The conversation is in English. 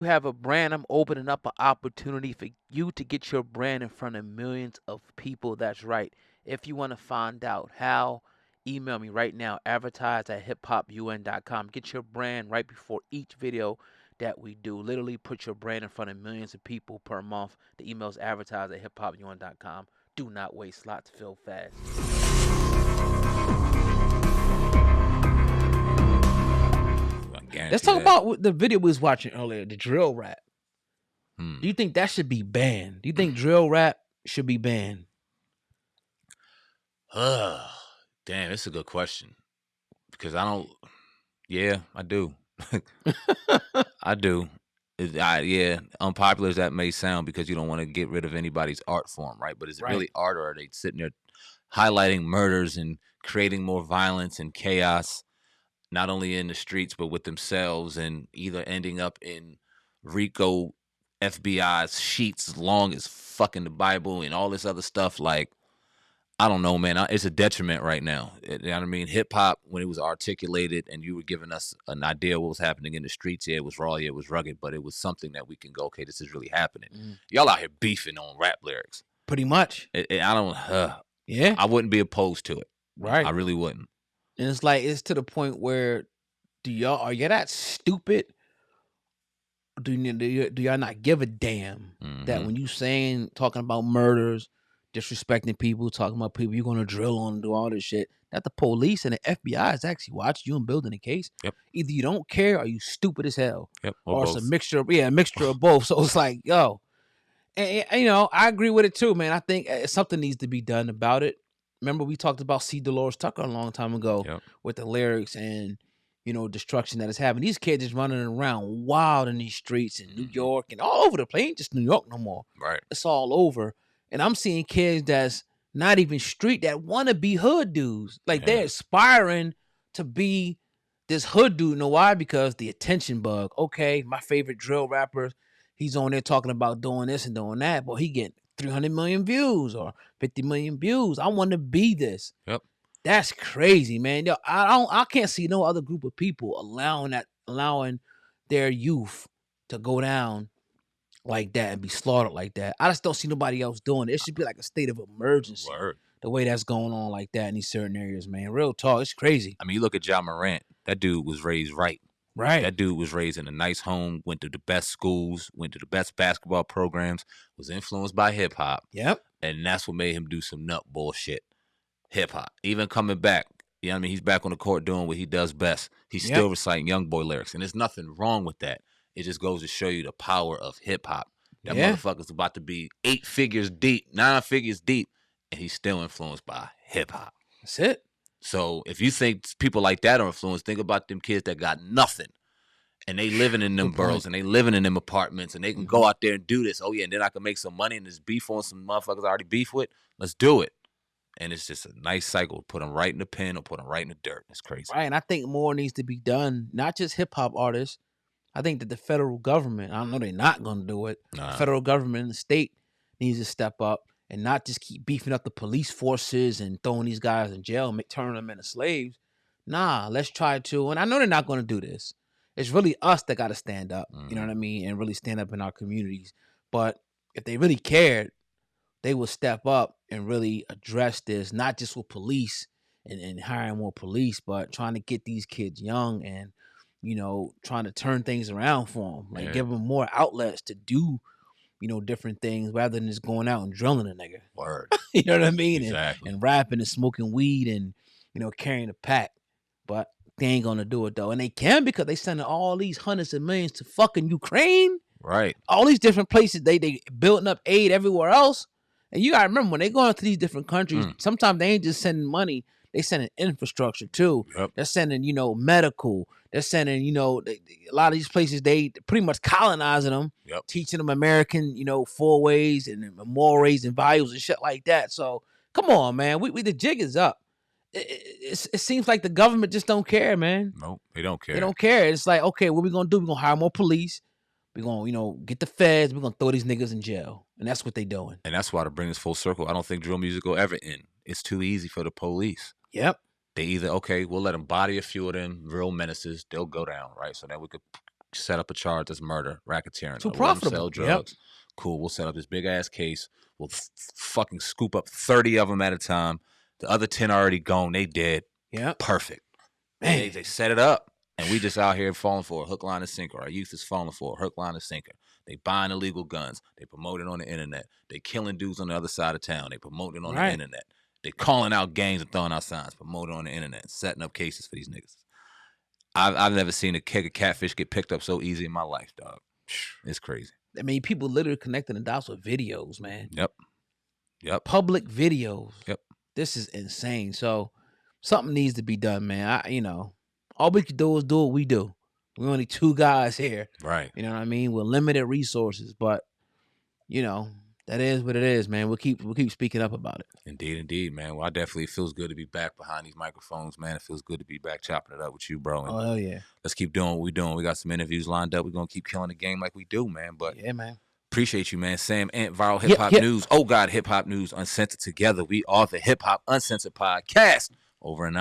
You have a brand, I'm opening up an opportunity for you to get your brand in front of millions of people. That's right. If you want to find out how, email me right now, advertise at hiphopun.com. Get your brand right before each video that we do. Literally put your brand in front of millions of people per month. The email's advertise at hiphopun.com. Do not waste slots, fill fast. Let's talk about the video we was watching earlier, the drill rap. Do you think that should be banned? Do you think drill rap should be banned? Damn, that's a good question. Because I don't. Yeah, I do. I do. Yeah, unpopular as that may sound, because you don't want to get rid of anybody's art form, right? But is it really art, or are they sitting there highlighting murders and creating more violence and chaos, not only in the streets but with themselves, and either ending up in RICO FBI's sheets as long as fucking the Bible and all this other stuff? Like, I don't know, man. It's a detriment right now. You know what I mean? Hip hop, when it was articulated and you were giving us an idea of what was happening in the streets, yeah, it was raw, yeah, it was rugged, but it was something that we can go, okay, this is really happening. Y'all out here beefing on rap lyrics. Pretty much. I don't. Yeah. I wouldn't be opposed to it. Right. I really wouldn't. And it's like, it's to the point where, are you that stupid? Do y'all not give a damn that when you talking about murders, disrespecting people, talking about people you're gonna drill on and do all this shit, that the police and the FBI is actually watching you and building a case? Yep. Either you don't care or you stupid as hell. Yep. Or it's a mixture of both. So it's like, yo, and I agree with it too, man. I think something needs to be done about it. Remember, we talked about C. Dolores Tucker a long time ago with the lyrics and destruction that is happening. These kids is running around wild in these streets in New York and all over the place. Ain't just New York no more. Right. It's all over. And I'm seeing kids that's not even street that want to be hood dudes. Like they're aspiring to be this hood dude. You know why? Because the attention bug. Okay, my favorite drill rapper, he's on there talking about doing this and doing that, but he getting 300 million views or 50 million views. I want to be this. Yep. That's crazy, man. Yo, I can't see no other group of people allowing their youth to go down like that and be slaughtered like that. I just don't see nobody else doing it. It should be like a state of emergency. Word. The way that's going on like that in these certain areas, man. Real talk, it's crazy. I mean, you look at Ja Morant. That dude was raised right. Right. That dude was raised in a nice home, went to the best schools, went to the best basketball programs, was influenced by hip hop. Yep. And that's what made him do some nut bullshit. Hip hop. Even coming back, you know what I mean? He's back on the court doing what he does best. He's still reciting young boy lyrics. And there's nothing wrong with that. It just goes to show you the power of hip hop. That motherfucker's about to be 8 figures deep, 9 figures deep, and he's still influenced by hip hop. That's it. So if you think people like that are influenced, think about them kids that got nothing. And they living in them boroughs and they living in them apartments and they can go out there and do this. Oh, yeah, and then I can make some money and this beef on some motherfuckers I already beef with. Let's do it. And it's just a nice cycle. Put them right in the pen or put them right in the dirt. It's crazy. Right, and I think more needs to be done. Not just hip-hop artists. I think that the federal government, I know they're not going to do it. The federal government and the state needs to step up and not just keep beefing up the police forces and throwing these guys in jail and turning them into slaves. Nah, let's try to. And I know they're not going to do this. It's really us that got to stand up, you know what I mean, and really stand up in our communities. But if they really cared, they would step up and really address this, not just with police and hiring more police, but trying to get these kids young and, trying to turn things around for them. Like, give them more outlets to do, different things rather than just going out and drilling a nigga. Word. You know what I mean? Exactly. And rapping and smoking weed and, carrying a pack. But they ain't going to do it, though. And they can because they sending all these hundreds of millions to fucking Ukraine. Right. All these different places. They building up aid everywhere else. And you got to remember, when they go into these different countries, sometimes they ain't just sending money. They sending infrastructure, too. Yep. They're sending, medical. They're sending, a lot of these places, they pretty much colonizing them, teaching them American, four-ways and mores and values and shit like that. So, come on, man. We the jig is up. It seems like the government just don't care, man. Nope, they don't care. They don't care. It's like, okay, what we going to do? We're going to hire more police. We're going to, get the feds. We're going to throw these niggas in jail. And that's what they doing. And that's why, to bring this full circle, I don't think drill music will ever end. It's too easy for the police. Yep. They either, okay, we'll let them body a few of them real menaces. They'll go down, right? So then we could set up a charge that's murder, racketeering. Too profitable. Sell drugs. Yep. Cool. We'll set up this big ass case. We'll fucking scoop up 30 of them at a time. The other 10 already gone. They dead. Yeah. Perfect. Man. They set it up. And we just out here falling for a hook, line, and sinker. Our youth is falling for a hook, line, and sinker. They buying illegal guns. They promote it on the internet. They killing dudes on the other side of town. They promote it on the internet. They calling out gangs and throwing out signs. Promote it on the internet. Setting up cases for these niggas. I've never seen a keg of catfish get picked up so easy in my life, dog. It's crazy. I mean, people literally connecting the dots with videos, man. Yep. Public videos. Yep. This is insane. So something needs to be done, man. All we can do is do what we do. We're only 2 guys here. Right. You know what I mean? We're limited resources, but that is what it is, man. We'll keep speaking up about it. Indeed, man. Well, I definitely feels good to be back behind these microphones, man. It feels good to be back chopping it up with you, bro. And hell yeah. Let's keep doing what we're doing. We got some interviews lined up. We're gonna keep killing the game like we do, man. But yeah, man. Appreciate you, man. Sam Ant, Viral Hip Hop News. Oh God, Hip Hop News Uncensored. Together, we are the Hip Hop Uncensored Podcast. Over and out.